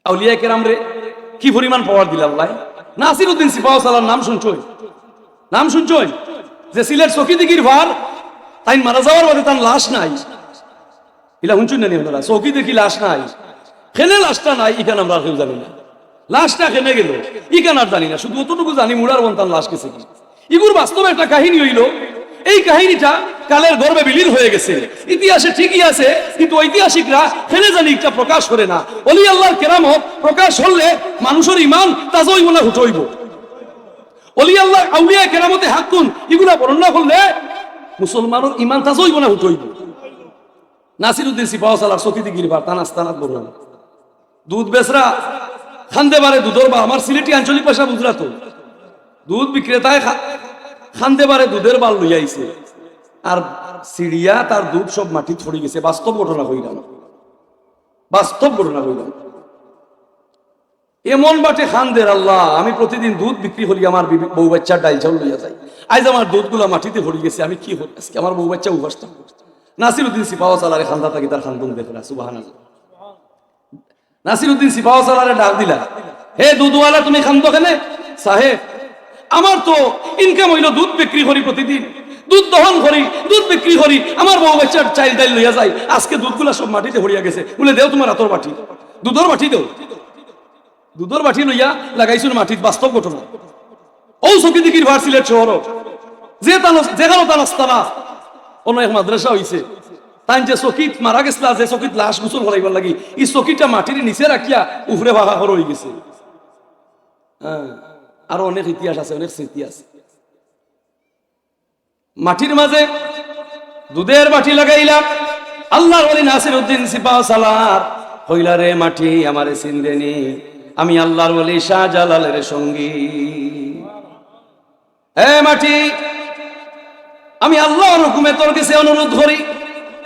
আউলিয়া কেরাম রে কি পরিমাণ পাওয়ার দিল আল্লাহ। নাসিরউদ্দিন সিপাহসালার নাম শুনছই যে সিলেট চকিদিগির ভার তাই মারা যাওয়ার বাদে তার লাশ নাই, ইলা শুনছুন না আপনারা? চকি দেখি লাশ নাই, খেলে লাশটা নাই ইখান আমরা কেউ জানি না। লাশটা খেলে গেল ইখান আর জানি না, শুধু অতটুকু জানি মুড়ার বন্তান লাশ গেছে কি। ইগুর বাস্তবে একটা কাহিনী হইল, এই কাহিনীটা কালের গর্বে বিলীন হয়ে গেছে, ইতিহাসে ঠিকই আছে, কিন্তু ঐতিহাসিকরা খেলে জানি একটা প্রকাশ করে না। অলি আল্লাহর কেরামত প্রকাশ হলে মানুষের ইমান তাজা হইব না হুট হইব। অলি আল্লাহ আউলিয়া কেরামতে হাক্কুন এগুলা বর্ণনা করলে মুসলমানের ইমান তাজা হইব না হুট হইব। নাসিরউদ্দিন সিপাহসালার চকিদিগির বার তানাস্তানাত বললাম দুধ বেচরা খান্দে পারে দুধর বা, আমার সিলেটি আঞ্চলিক ভাষা বুঝলা তো, দুধ বিক্রেতায় খান্দে পারে দুধের বাল লইয়া আইছে, আর সিরিয়া তার দুধ সব মাটি ছড়ি গেছে। বাস্তব ঘটনা হইলাম, বাস্তব ঘটনা হইলাম। এমন বাটে খানদের আল্লাহ, আমি প্রতিদিন দুধ বিক্রি করি, আমার বউ বাচ্চার ডাইল চাউল লইয়া যাই, আজ আমার দুধগুলা মাটিতে ভরি গেছে, আমি কি হল আজকে আমার বউ বাচ্চা উপাসটা। নাসিরউদ্দিন সিপাহসালারে খান্দা থাকি তার খান্দন দেখে না, সুবহানাল্লাহ। নাসিরউদ্দিন সিপাহসালারে ডাক দিলা, হে দুধওয়ালা তুমি খান্দো কেনে? সাহেব আমার তো ইনকাম হইল দুধ বিক্রি করি, প্রতিদিন দুধ দহন করি, দুধ বিক্রি করি, আমার বউ বাচ্চার চাইল ডাইল লইয়া যাই, আজকে দুধগুলা সব মাটিতে ভরিয়া গেছে। বলে দেও তোমার হাতর বাটি, দুধর বাটি দেও। দুধর বাটি লইয়া লাগাইছিল মাটিত, বাস্তব ঘটনা। ও চকিদিগির ভার সিলেট শহর যেখানে তানাস্তানা অনেক মাদ্রাসা হইছে, তাই যে চকিত মারা গেছিল, যে চকিত লাশ গুছল করাইবার লাগি, এই চকিটা মাটির নিচে রাখিয়া উফরে ভাগা হর হয়ে গেছে। হ্যাঁ, আরো অনেক ইতিহাস আছে, অনেক স্মৃতি আছে। মাটির মাঝে দুধের বাটি লাগাইলাম, আল্লাহর ওলি নাসিরউদ্দিন সিপাহসালার হইলা রে মাটি আমারে চিনদেনি, আমি আল্লাহর ওলি শাহজালালের সঙ্গী। হে মাটি, আমি আল্লাহর হুকুমে তোর কাছে অনুরোধ করি,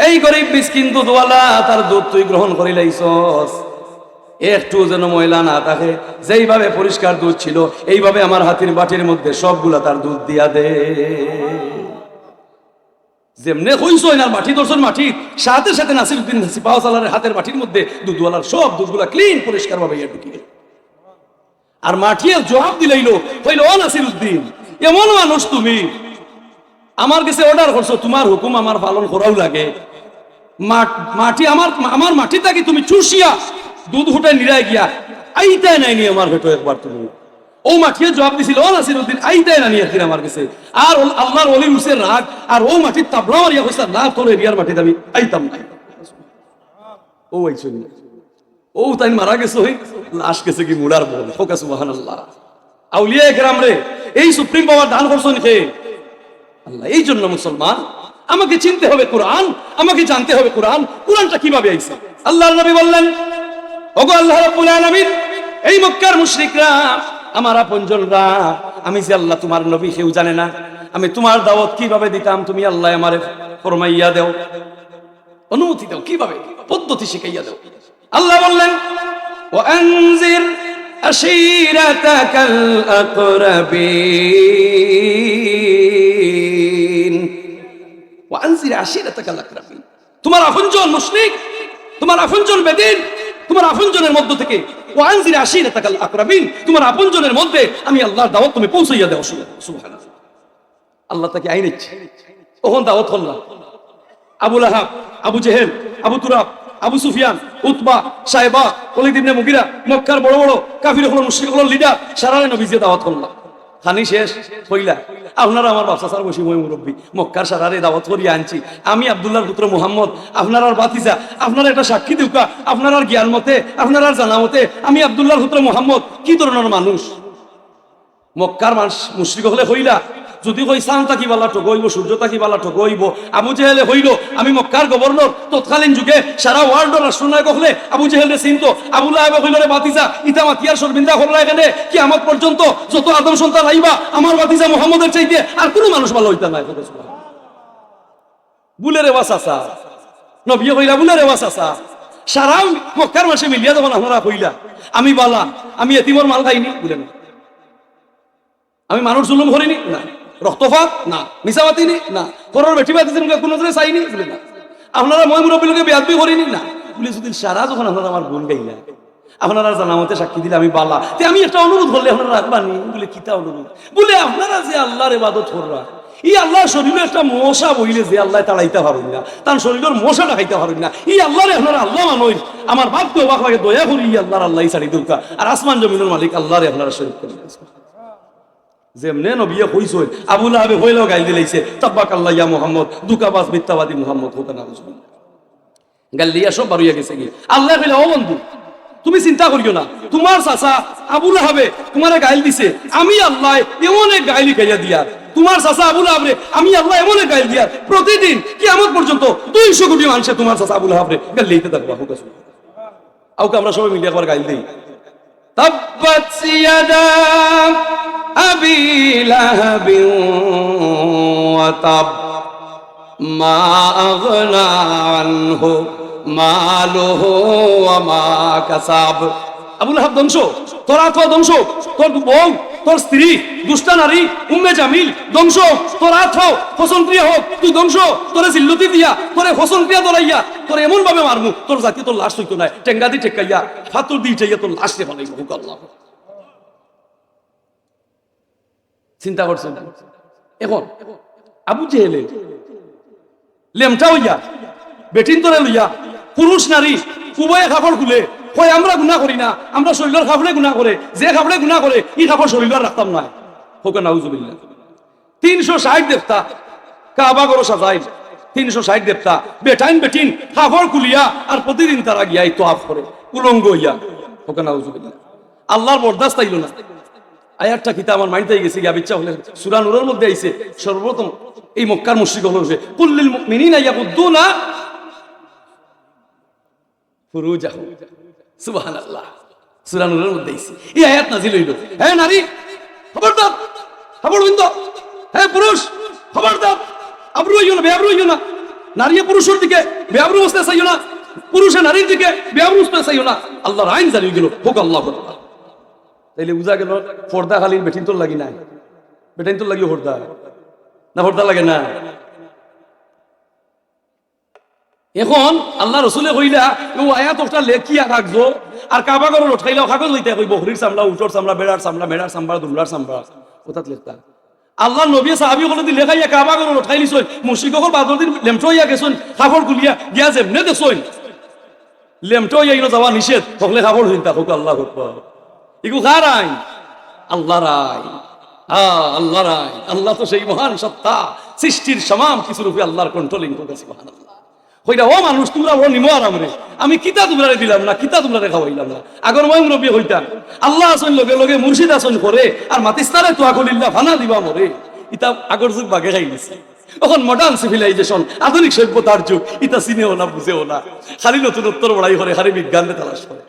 এই গরিব মিসকিন দুধওয়ালা তার দুধ তুই গ্রহণ করি লাইছস, একটু যেন ময়লা না থাকে, যেইভাবে পরিষ্কার দুধ ছিল এইভাবে আমার হাতের বাটির মধ্যে সবগুলা তার দুধ দিয়া দে। যেমনে কইছো না মাটি দর্শন মাটি, সাথে সাথে নাসিরউদ্দিন সিপাহসালারের হাতের বাটির মধ্যে দুধওয়ালার সব দুধগুলা ক্লিন পরিষ্কার ভাবে ঢুকিয়ে, আর মাটিয়ে জবাব দিলাইলো, কইলো ও নাসিরউদ্দিন এমন মানুষ তুমি, আমার কাছে অর্ডার করছো, তোমার হুকুম আমার পালন করাও লাগে, মাটি আমার মাটি থাকি তুমি চুষিয়া দুধ হুটে নিরায় গিয়া আইতাই নাই নি আমার ভেটো একবার তুমি। ও মাটিয়ে জবাব দিছিল, ও নাসিরউদ্দিন আইতাই না নি একদিন আমার কাছে, আর আল্লাহর ওলি উসের রাগ, আর ও মাটির তাবলা মারিয়া কইছে না তোর এরিয়ার মাটিতে আমি আইতাম না। ও আইছো না, ও তাই মারা গেছে, লাশ গেছে কি মুড়ার বল, হোক সুবহানাল্লাহ। আউলিয়া কেরাম রে এই সুপ্রিম পাওয়ার দান করছেন কে? আল্লাহ। এই জন্য মুসলমান আমাকে চিনতে হবে কোরআন, আমাকে জানতে হবে কোরআন, কোরআনটা কিভাবে আইছে। আল্লাহর নবী বললেন, ওগো আল্লাহ রাব্বুল আলামিন, এই মক্কার মুশরিকরা আমার আপনজনরা, আমি যে আল্লাহ তোমার নবী কেউ জানে না, আমি তোমার দাওয়াত কিভাবে দিতাম তুমি আল্লাহ আমারে ফরমাইয়া দাও, অনুমতি দাও, কিভাবে পদ্ধতি শিখাইয়া দাও। আল্লাহ বললেন, ওয়া আনজির আশীরাতাকাল আকরাবিন, ওয়া আনজির আশীরাতাকাল আকরাবিন, তোমার আপনজন মুশরিক, তোমার আপনজন বেদিন, তোমার আপনজনের মধ্য থেকে, ওয়া আনজির আশীরাতাকাল আকরাবিন, তোমার আপনজনের মধ্যে আমি আল্লাহর দাওয়াত তুমি পৌঁছাইয়া দাও। সুবহানাল্লাহ। আল্লাহ তাকে আইন ইচ্ছে ওখান দাওয়াত করলাম। আবু লাহাব, আবু জেহেল, আবু তুরাব, আবু সুফিয়ান, উতবা, সাইবা, ওলীদ ইবনে মুগিরা, মক্কার বড় বড় কাফির হলো মুশরিক হলো লিডার, সারারে নবীজি দাওয়াত করলাম। খানি শেষ হইলা, আপনারা আমার বাচ্চা স্যার বসি মই মুরব্বী, মক্কার সারারে দাওয়াত করিয়া আনছি, আমি আব্দুল্লাহর পুত্র মুহাম্মদ, আপনার আর বাতিজা, আপনারা একটা সাক্ষী দিউকা, আপনার আর জ্ঞান মতে, আপনার আর জানা মতে আমি আব্দুল্লাহর পুত্র মুহাম্মদ কি ধরনের মানুষ। মক্কার মানুষ মুশরিক হলে হইলা, যদি কই চাঁদ তাকি বালা ঠকইব, সূর্য তাকি বালা ঠকইব। আবু জেহেলে হইল আমি মক্কার গভর্নর, তৎকালীন যুগে সারা ওয়ার্ল্ডের রাষ্ট্রনায়ক হলে আবু জেহেলে চিনতো। আবু লাহাব হইল রে বাতিজা, ইতা মাতিয়ার শর্মিন্দা করলা এখানে কি আমার পর্যন্ত যত আদম সন্তান আইবা আমার বাতিজা মুহাম্মদের চাইতে আর কোনো মানুষ ভালো হইতা নাই। বুলে রে ওয়াসাসা নবী কইলা, বুলে রে ওয়াসাসা, সারা মক্কার মাসে মিলিয়া যখন আপনারা কইলা আমি বালা, আমি এতিমর মাল খাইনি, বুলে না, আমি মানুষ জুলুম করিনি না, রক্তপাত না, মিসাবাতি না, করোর বেটি বাতি কোনো চাইনি, বুঝলি না, আপনারা মই মুরব্বী লোকে বেয়াদবি করিনি না, বলে যদি সারা যখন আপনারা আমার গুণ গাইলা, আপনারা জানামতে সাক্ষী দিলে আমি বালা, তে আমি একটা অনুরোধ করলে আপনারা রাখবানি? বলে কিতা অনুরোধ? বলে আপনারা যে আল্লাহর ইবাদত কররা, এই আল্লাহর শরীরে একটা মশা বইলে যে আল্লাহ তাড়াইতে পারেন না, তার শরীরের মশাটা খাইতে পারেন না, এই আল্লাহরে আপনারা আল্লাহ মানইন। আমার বাপ তো অবাক লাগে, দয়া করি আল্লাহর আল্লাহ ছাড়ি দৌকা, আর আসমান জমিনের মালিক আল্লাহরে আপনারা শরীর করে যেমনে নবিয়ে কইছই। আবু লাহাবে হইলেও গাইল দিলাইছে, তাব্বাক আল্লাহ ইয়া মুহাম্মদ, দুকাবাজ মিথ্যাবাদী মুহাম্মদ হোক না বুঝবেন, গাল দিয়া সব বারুইয়া গেছে কি। আল্লাহ কইলে, ও বন্ধু তুমি চিন্তা করিও না, তোমার চাচা আবু লাহাবে তোমারে গাইল দিছে, আমি আল্লাহ এমন এক গাইলি খাইয়া দিয়া, তোমার চাচা আবু লাহাবে আমি আল্লাহ এমন এক গাইল দিয়া, প্রতিদিন কিয়ামত পর্যন্ত 200 কোটি মানুষে তোমার চাচা আবু লাহাবে গাল লইতে থাকবা। হোক আছে আউকে আমরা সবাই মিলে একবার গাইল দেই, তাব্বাত ইয়াদা আবি লাহাবিন ওয়া তাব মা আগনা আনহু মালুহু ওয়া মা কাসাব। আবু লাহাব ধ্বংস, তোর আত্মা ধ্বংস, তোর বউ, তোর স্ত্রী, দুষ্টা নারী উম্মে জামিল ধ্বংস, তোর আত্মা ফসল ক্রিয়া হোক, তুই ধ্বংস, তোরে জিল্লতি দিয়া, তোরে ফসল ক্রিয়া দরাইয়া, তোর এমন ভাবে মারমু তোর জাতি তোর লাশ হইতো না, টেঙ্গা দি টেকাইয়া ফাতুর দি চাইয়া তোর লাশ রে ফলাইব। হুক আল্লাহ। চিন্তা করছেন? এখন আবু জেহেলে লেমটা হইয়া বেটিন তোরে লইয়া পুরুষ নারী উভয়ে কাপড় খুলে কই আমরা গুনাহ করি না, আমরা শরীরের কাপড়ে গুনাহ করে, যে কাপড়ে গুনাহ করে এই কাপড় শরীরের রাখতাম না। হোক নাউজুবিল্লাহ। 360 দেবতা কাবা গরো সাজাই, 360 দেবতা বেটাইন বেটিন কাপড় খুলিয়া আর প্রতিদিন তারা গিয়াই তোয়াফ করে উলঙ্গ হইয়া। হোক নাউজুবিল্লাহ। আল্লাহর বরদাস্ত আইল না। আয়াতটা কিতা আমার মাইন্ড থেকে গেছে, গিয়া ইচ্ছা হলে সূরা নূরের মধ্যে আইছে, সর্বপ্রথম এই মক্কার মুশরিক হলো যে কুল্লিল মুমিনিনা ইয়াগুদ্দুনা ফুরুজাহুম। সুবহানাল্লাহ। সূরা নূরের মধ্যে আইছে এই আয়াত নাযিল হইল। হে নারী খবরদার, খবর হইতো, হে পুরুষ খবরদার, আবরু হইও না, বেআবরু হইও না। নারী পুরুষের দিকে বেআবরু হতে চাইও না, পুরুষে নারীর দিকে বেআবরু হতে চাইও না। আল্লাহর আইন জারি গেল। হোক আল্লাহ আকবার। তাইলে বুঝা গেল পর্দা খালি বেটিন তোর লাগি নাই, বেটিন তোর লাগি পর্দা না, পর্দা লাগে না। এখন আল্লাহ রসুলে কইলা ও আয়াত ওটা লেখিয়া রাখবো, আর কাবা গরু উঠাইলাও কাগজ লইতে কইব, হরির চামড়া, উঠোর চামড়া, বেড়ার চামড়া, মেড়ার চামড়া, দুলার চামড়া ওটাত লেখতা। আল্লাহ নবী সাহাবী হলে দি লেখাইয়া কাবা গরু উঠাই লিছই, মুশরিকর বাদর দিন লেমটো হইয়া গেছন, কাপড় গুলিয়া গিয়া যেমনে দেখছই লেমটো হইয়া ইনো যাওয়া নিষেধ, হকলে কাপড় হইতা। হোক আল্লাহ আকবার। ইগু কার আইন? আল্লাহর আইন। আল্লাহর আইন। আল্লাহ তো সেই মহান সত্তা, সৃষ্টির সমাম কিছু রূপে আল্লাহর কন্ট্রোলিং করতেছে। সুবহানাল্লাহ। কইরা ও মানুষ তোমরা ও নিমো আরাম রে, আমি কিতা তোমরা দিলাম না, কিতা তোমরা খাওয়াইলাম না। আগর মই মুরব্বী হইতাম, আল্লাহ আসন লগে লগে মুর্শিদ আসন করে আর মাতিস্তারে তো আকলিল্লাহ ফানা দিবা মরে। ইতা আগর যুগ বাগে খাই গেছে। এখন মডার্ন সিভিলাইজেশন, আধুনিক সভ্যতার যুগ, ইতা চিনেও না, বুঝেও না, খালি নতুন উত্তর বড়াই করে, খালি বিজ্ঞানে তালাশ করে।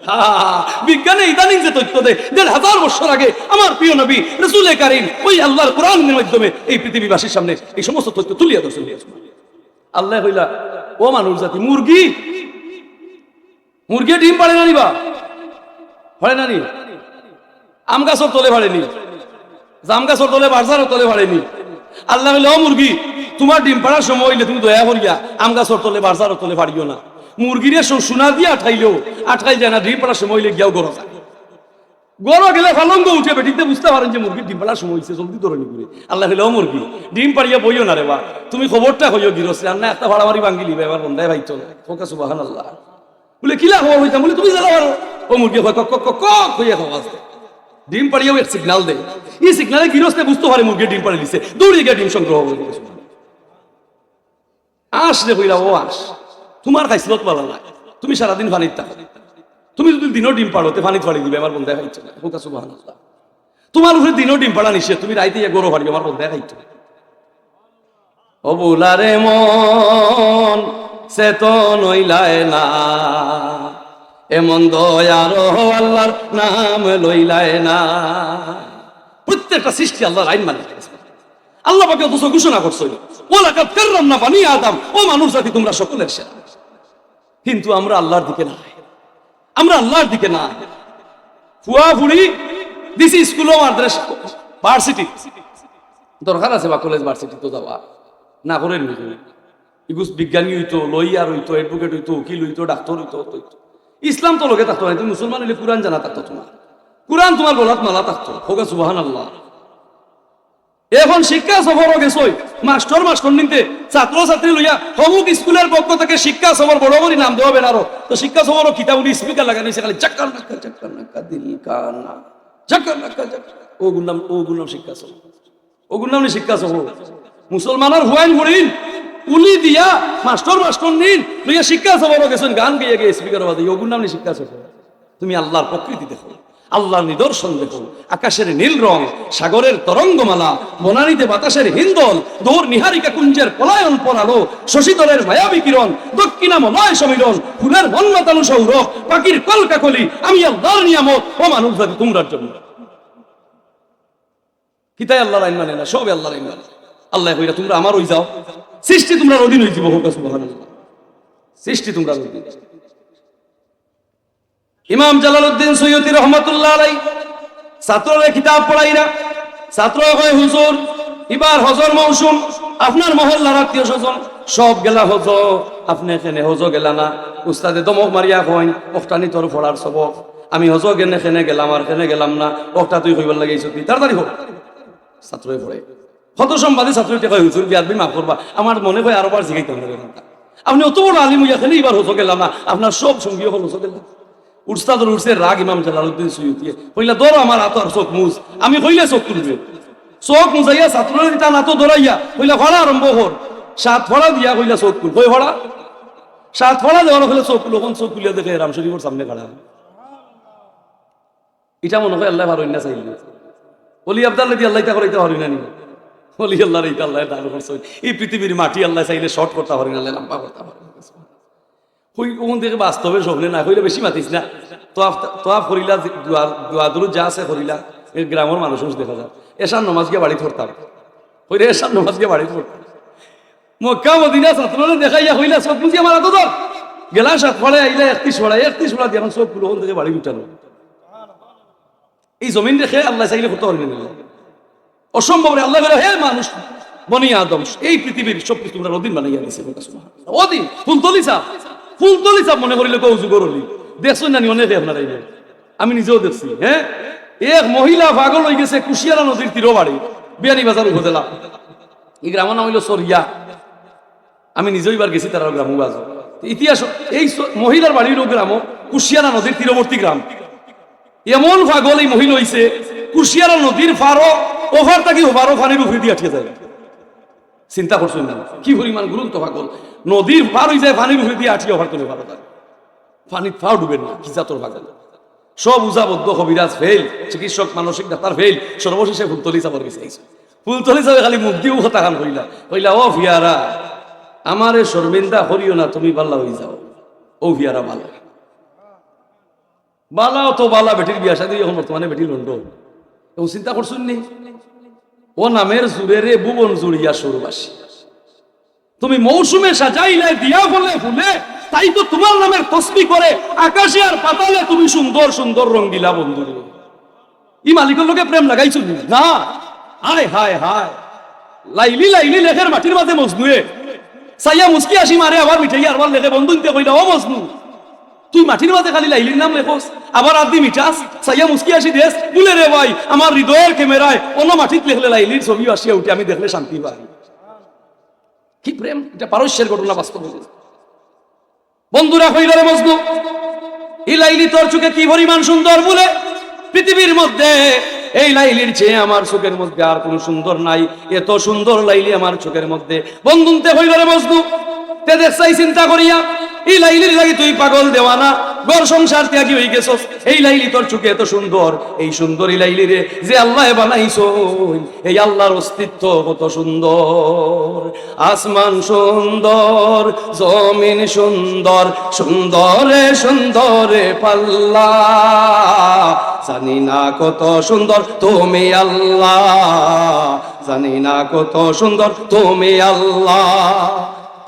বিজ্ঞানে ইদানিং যে তথ্য দেয় 1500 বছর আগে আমার প্রিয় নবী রাসূলে কারীম ওই আল্লাহর কোরআনের মাধ্যমে এই পৃথিবীবাসীর সামনে এই সমস্ত তথ্য তুলিয়া ধরছেন। আল্লাহ কইলা ও মানুষ জাতি, মুরগি মুরগি ডিম পাড়ে না নিবা, পাড়ে না নি, আম গাছর তলে পাড়েনি, জাম গাছর তলে, বার্জার তলে পাড়েনি। আল্লাহ কইলা ও মুরগি, তোমার ডিম পাড়ার সময় হইলে তুমি দয়া করিয়া আম গাছর তলে, বার্জার তলে পাড়িও না। মুরগিরে সোনা দিয়ে আঠাইলেও আটকাই যায় না, ডিম পাড়ার সময় হইলে গিয়াও গরো যায়। গরো গেলে ফালঙ্গ উঠে বেটিতে বুঝতে পারেন যে মুরগির ডিম পাড়ার সময় হয়েছে, জলদি ধরনি করে। আল্লাহ কইলা ও মুরগি, ডিম পাড়িয়া বইও না রে বা, তুমি খবরটা হইও গিরস রান্না একটা ভাড়ামারি ভাঙ্গি লিবে, এবার বন্ধায় ভাই চলে। ওকে সুবহানাল্লাহ। বলে কিলা খবর হইতাম, বলে তুমি জানো পারো। ও মুরগি কক কক কক কক হইয়া আওয়াজ দেয়, ডিম পাড়িয়াও এক সিগনাল দেয়। এই সিগনালে গিরসতে বুঝতে পারে মুরগি ডিম পাড়ি দিছে, দৌড়ে গিয়ে ডিম সংগ্রহ করে। আস রে কইলা ও আস, তোমার খাইছিলত ভালো না, তুমি সারাদিন পানির থাকো, তুমি যদি দিনও ডিম পাড়ো তে পানি ফাড়ি দিবে, আমার বন্ধায় খাইছো না। ওকে সুবহানাল্লাহ। তোমার উপরে দিনও ডিম পাড়া নিষেধ, তুমি রাইতে গরু ফাড়ি, আমার বন্ধায় খাইছো। ও বুলারে মন সে তো নইলায় না, এমন দয়ার আল্লাহর নাম লইলায় না। প্রত্যেকটা সৃষ্টি আল্লাহর আইন মানে আল্লাহ পাকে অথচ ঘোষণা করছে ওয়ালাকাদ কাররামনা বানি আদম, ও মানুষ জাতি তোমরা সকলের সেরা। কিন্তু আমরা আল্লাহর দিকে না, আমরা আল্লাহর দিকে না। ফুয়া ফুড়ি দিছি স্কুল ও মাদ্রাসা ভার্সিটি, দরকার আছে বা কলেজ ভার্সিটি তো যাওয়া না করে নিবে। ইগুস বিজ্ঞানী হইতো, লয়ার হইতো, অ্যাডভোকেট হইতো, উকিল হইতো, ডাক্তার হইতো, ইসলাম তো লোকে থাকতো না, তুমি মুসলমান হলে কোরআন জানা থাকতো তোমার, কোরআন তোমার গলাত মালা থাকতো, হোক সুবহানাল্লাহ। এখন শিক্ষা সফর গেছই, মাস্টার নিতে ছাত্র ছাত্রী লইয়া অমুক স্কুলের পক্ষ থেকে শিক্ষা সফর বড় বড় নাম দেওয়া বেনারো, তো শিক্ষা সফর কিতাব স্পিকার লাগানো খালি চাক্কার নাক্কা দিল কানা চাক্কার নাক্কা ওগুর নাম শিক্ষা সফর, ওগুর নাম শিক্ষা সফর। মুসলমানের হুয়াইন ঘুরিন উলি দিয়া মাস্টার নিন লইয়া শিক্ষা সফর গেছেন, গান গিয়ে গিয়ে স্পিকার বাদে, ওগুর নাম শিক্ষা সফর। তুমি আল্লাহর প্রকৃতি দেখো, আল্লাহর নিদর্শন দেখো, আকাশের নীল রং, সাগরের তরঙ্গমালা, বনানীতে বাতাসের হিন্দল, দৌড় নিহারিকা কুঞ্জের পলায়ন পরালো, শশীতলের মায়াবী কিরণ, দক্ষিণামলয় সমীরণ, ফুলের মন্মতানু সৌরভ, পাখির কলকাকলি, আমি আল্লাহর নিয়ামত ও মানুষ জাতি তোমরার জন্য। কিতাই আল্লাহর আইন মানে না, সবে আল্লাহর আইন মানে। আল্লাহ কইরা তোমরা আমার হই যাও, সৃষ্টি তোমরা অধীন হই যাব, হোক সুবহানাল্লাহ, সৃষ্টি তোমরা অধীন। ইমাম জালালউদ্দিন সৈয়দী রহমাতুল্লাহ আলাইহি ছাত্ররা কিতাব পড়াইরা, ছাত্র কয় হুজুর এবার হজর মৌসুম, আপনার মহল্লার আত্মীয় স্বজন সব গেলা হজ, আপনি এখানে হজ গেলা না। উস্তাদে দমক মারিয়া কইন ওখটানি তোর পড়ার সবক, আমি হজ গেনে খেনে গেলাম আর খেনে গেলাম না, ওখটা তুই কইবার লাগাইছ, তুই তাড়াতাড়ি হোক। ছাত্রই পড়ে কত সম্বাদী ছাত্রীতে কয় হুজুর বিয়াদবি মাফ করবা, আমার মনে হয় আরো বার জিগাইতে হবে, আপনি অত বড় আলিম হইয়া খেলে এবার হজ গেলাম না, আপনার সব সঙ্গী হল হজ গেলাম। উস্তাদর উঠছে রাগ ইমাম জালালউদ্দিন সৈয়দী, কইলা ধরো আমার হাত আর চোখ মুজ, আমি কইলে চোখ তুলবে, চোখ মুজাইয়া ছাত্রের দিতা নাতো ধরাইয়া কইলা ফড়া আরম্ভ কর, সাত ফড়া দিয়া কইলা চোখ তুল, কই ফড়া সাত ফড়া দেওয়ার হলে চোখ তুল, ওখান চোখ তুলিয়া দেখে রাম শরীফের সামনে খাড়া। এটা মনে হয় আল্লাহ ভালো না চাইলে, অলি আব্দাল্লাহ দিয়ে আল্লাহ তা করাইতে পারি না নি, অলি আল্লাহর এইটা আল্লাহ দান করছে। এই পৃথিবীর মাটি আল্লাহ চাইলে শর্ট করতে পারি না, লম্বা করতে পারি ওখান থেকে বাস্তবে স্বপ্নে না কইলে বেশি মাতিস না, তোয়াফ করিলা দোয়াদুরু যা আছে করিলা, এই গ্রামের মানুষ দেখা যায় এসার নমাজ গিয়ে বাড়ি ধরতাম, কইলে এসার নমাজ গিয়ে বাড়ি ধরতাম। মক্কা মদিনা ছাত্ররা দেখাইয়া কইলা সব বুঝি আমার এত ধর গেলা, সাত ফলে আইলা 31 ফড়া দিয়ে এখন সব গুলো ওখান থেকে বাড়ি উঠানো। এই জমিন রেখে আল্লাহ চাইলে করতে পারবেন না, অসম্ভব রে। আল্লাহ হে মানুষ বনি আদম এই পৃথিবীর সব কিছু তোমরা অধীন বানাইয়া দিছে, অধীন ফুলতলি চাপ মনে করিলে কৌজু করলি দেখছেন না অনেকে আপনারা, আমি নিজেও দেখছি। হ্যাঁ, এক মহিলা পাগল হয়ে গেছে কুশিয়ারা নদীর তীর বাড়ি বিয়ানীবাজার উপজেলা, এই গ্রামের নাম হইল সরিয়া, আমি নিজেও এবার গেছি তার গ্রাম বাজার ইতিহাস। এই মহিলার বাড়ির গ্রাম কুশিয়ারা নদীর তীরবর্তী গ্রাম, এমন পাগল এই মহিলা হইছে কুশিয়ারা নদীর ফারো ওভার থাকি ওভারও পানির উপরে দিয়ে আটকে যায়। চিন্তা করছেন না কি পরিমাণ গুরুত্ব পাগল, নদীর পার হয়ে যায় পানির উপরে দিয়ে আটকে ওভার তুলে পারো, পানির ফাও ডুবেন না, কি জাতর পাগল। সব উজাবদ্ধ কবিরাজ ফেল, চিকিৎসক মানসিক ডাক্তার ফেল, সর্বশেষে ফুলতলি চাপর গেছে। ফুলতলি চাপে খালি মুখ দিয়েও কথা খান কইলা ও ভিয়ারা আমারে শর্মিন্দা করিও না, তুমি বাল্লা হয়ে যাও। ও ভিয়ারা বালাও তো বালা, বেটির বিয়া শাদী এখন বর্তমানে বেটি লন্ড, এবং চিন্তা করছুন নি ও নামের জুড়ে রে ভুবন জুড়িয়া সুরবাসী, তুমি মৌসুমে সাজাইলে দিয়া বলে ফুলে, তাই তো তোমার নামের তসবি করে আকাশে আর পাতালে তুমি সুন্দর সুন্দর রং দিলা বন্ধু। ই মালিকের লোকে প্রেম লাগাইছো না? হায় হায় হায়, লাইলি লেখের মাটির মাঝে মজনুয়ে সাইয়া মুস্কি আসি মারে, আবার মিঠাই আরবার লেখে বন্ধু দিতে কইলা ও মজনু তুই মাটির মাঝে খালি লাইলির নাম লেখোস, আবার আদি মিঠাস সাইয়া মুস্কি আসি দেশ বলে রে ভাই আমার হৃদয়ের ক্যামেরায় অন্য মাটিত লেখলে লাইলির ছবি আসিয়া উঠে, আমি দেখলে শান্তি পাই। কি প্রেম, এটা পারস্যের ঘটনা বাস্তব। বন্ধুরা কইল রে মজনু এই লাইলি তোর চোখে কি পরিমাণ সুন্দর বলে, পৃথিবীর মধ্যে এই লাইলির চেয়ে আমার চোখের মধ্যে আর কোন সুন্দর নাই, এত সুন্দর লাইলি আমার চোখের মধ্যে। বন্ধুতে হইল রে মজনু তে দেখছাই চিন্তা করিয়া এই লাইলির লাগি তুই পাগল দেওয়ানা, ঘর সংসার ত্যাগী হয়ে গেছস, এই লাইলি তোর চোখে এত সুন্দর, এই সুন্দর এই লাইলি রে যে আল্লাহ বানাইছো, এই আল্লাহর অস্তিত্ব কত সুন্দর, আসমান সুন্দর জমিন সুন্দর, সুন্দরে সুন্দরে পাল্লা, জানি না কত সুন্দর তুমি আল্লাহ, জানি না কত সুন্দর তুমি আল্লাহ।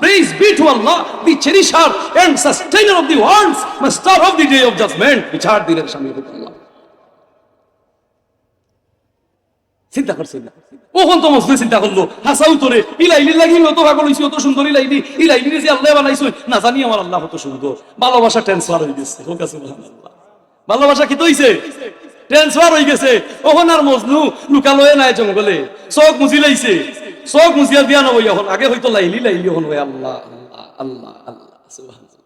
Praise be to Allah, the cherisher and sustainer of the worlds, master of the day of judgment, বিচার দিনের স্বামী Allah. চিন্তা করছেন না ওখন তো মজদুর চিন্তা করলো হাসাউ তোরে ইলাইলি লাগি অত পাগল হইছি অত সুন্দর ইলাইলি যে আল্লাহ বানাইছো না জানি আমার আল্লাহ কত সুন্দর ভালোবাসা ট্রান্সফার হয়ে গেছে হোক আছে সুবহানাল্লাহ ভালোবাসা কি হইছে ট্রান্সফার হয়ে গেছে ওখন আর মজনু লুকালয়ে নাই জঙ্গলে চোখ মুজি লাইছে চোখ মুজিয়া দিয়া নবই এখন আগে হয়তো লাইলি এখন ওই আল্লাহ আল্লাহ আল্লাহ আল্লাহ সুবহানাল্লাহ